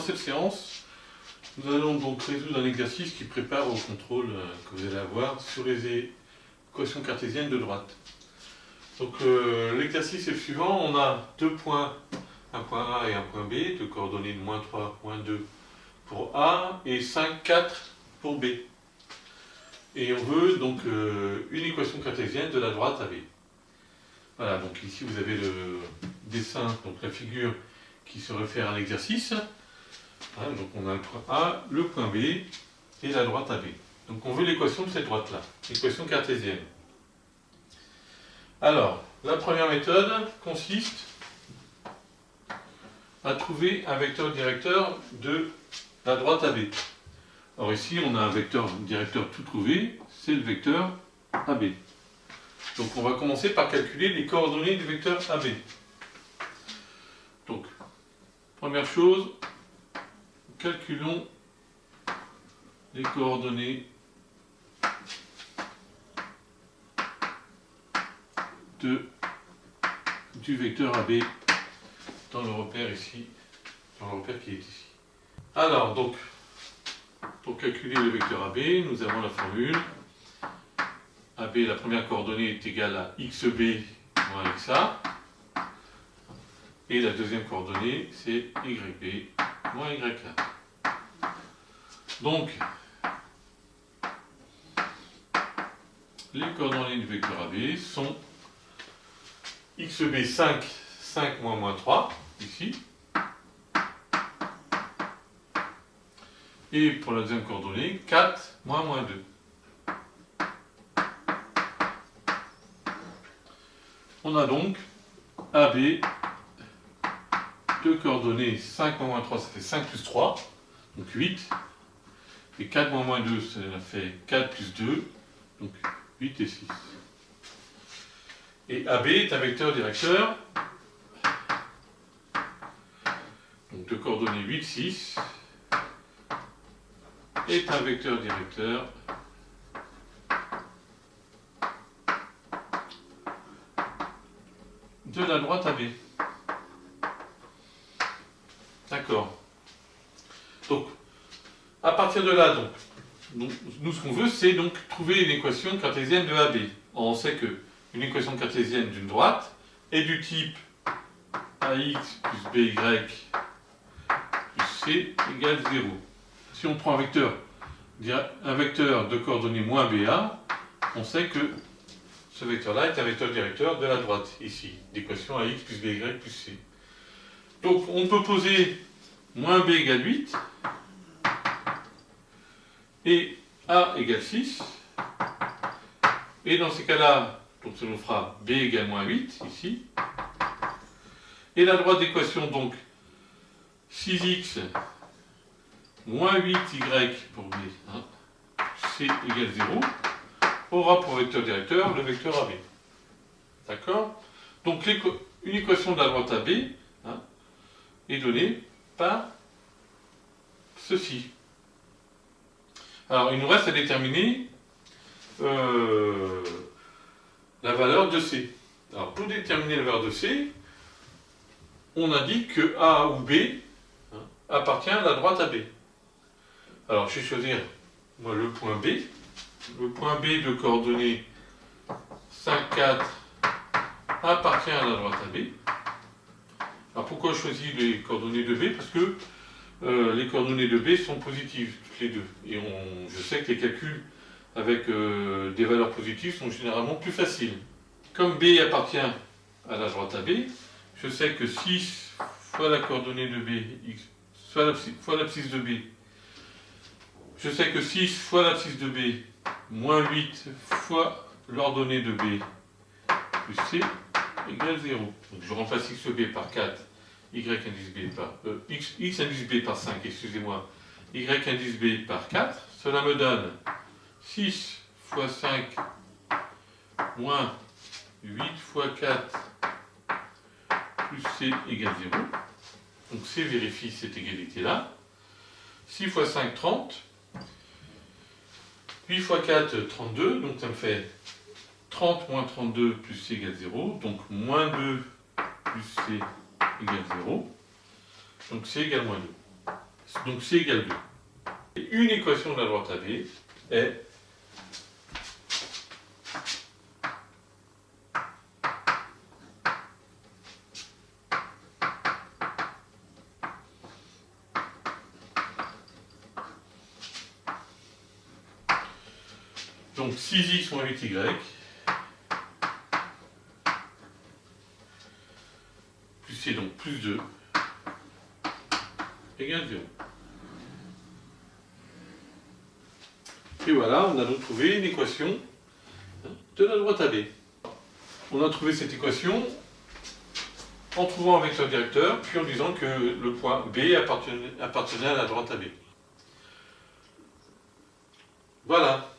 cette séance, nous allons donc résoudre un exercice qui prépare au contrôle que vous allez avoir sur les équations cartésiennes de droite. Donc l'exercice est le suivant, on a deux points, un point A et un point B, de coordonnées de -3, -2 pour A et 5, 4 pour B. Et on veut donc une équation cartésienne de la droite à B. Voilà, donc ici vous avez le dessin, donc la figure qui se réfère à l'exercice. Hein, donc on a le point A, le point B et la droite AB. Donc on veut l'équation de cette droite-là, l'équation cartésienne. Alors, la première méthode consiste à trouver un vecteur directeur de la droite AB. Alors ici, on a un vecteur directeur tout trouvé, c'est le vecteur AB. Donc on va commencer par calculer les coordonnées du vecteur AB. Donc, première chose, calculons les coordonnées du vecteur AB dans le repère ici, dans le repère qui est ici. Alors, donc, pour calculer le vecteur AB, nous avons la formule. AB, la première coordonnée est égale à xb moins xa. Et la deuxième coordonnée, c'est yb moins ya. Donc, les coordonnées du vecteur AB sont xb 5, 5 moins 3, ici. Et pour la deuxième coordonnée, 4 moins 2. On a donc AB, deux coordonnées, 5 moins 3, ça fait 5 plus 3, donc 8. Et 4 moins 2, ça fait 4 plus 2, donc 8 et 6. Et AB est un vecteur directeur, donc de coordonnées 8, 6, est un vecteur directeur de la droite AB. D'accord. Donc, à partir de là, donc nous ce qu'on veut, c'est donc trouver une équation cartésienne de AB. On sait que une équation cartésienne d'une droite est du type AX plus BY plus C égale 0. Si on prend un vecteur de coordonnées moins BA, on sait que ce vecteur-là est un vecteur directeur de la droite, ici, d'équation AX plus BY plus C. Donc on peut poser moins B égale 8 et A égale 6. Et dans ces cas-là, donc ça nous fera B égale moins 8, ici. Et la droite d'équation, donc 6x moins 8y pour B, hein, C égale 0, aura pour vecteur directeur le vecteur AB. D'accord? Donc une équation de la droite AB, hein, est donnée par ceci. Alors il nous reste à déterminer la valeur de C. Alors pour déterminer la valeur de C, on indique que A ou B, hein, appartient à la droite AB. Alors je vais choisir moi, le point B. Le point B de coordonnées 5, 4 appartient à la droite AB. Alors pourquoi je choisis les coordonnées de B? Parce que les coordonnées de B sont positives, toutes les deux. Et je sais que les calculs avec des valeurs positives sont généralement plus faciles. Comme B appartient à la droite AB, je sais que 6 fois la coordonnée de B, fois l'abscisse de B, je sais que 6 fois l'abscisse de B, moins 8 fois l'ordonnée de B, plus C, égale 0. Donc je remplace xb par 4, y indice B par x indice B par 5, excusez-moi, y indice B par 4. Cela me donne 6 fois 5 moins 8 fois 4 plus C égale 0. Donc C vérifie cette égalité-là. 6 fois 5, 30. 8 fois 4, 32. Donc ça me fait 30 moins 32 plus C égale 0. Donc moins 2 plus C égale 0. Donc C égale moins 2. Donc C égale 2. Et une équation de la droite AB est donc 6x moins 8y plus C, donc plus 2 égale 0. Et voilà, on a donc trouvé une équation de la droite AB. On a trouvé cette équation en trouvant un vecteur directeur, puis en disant que le point B appartenait à la droite AB. Voilà.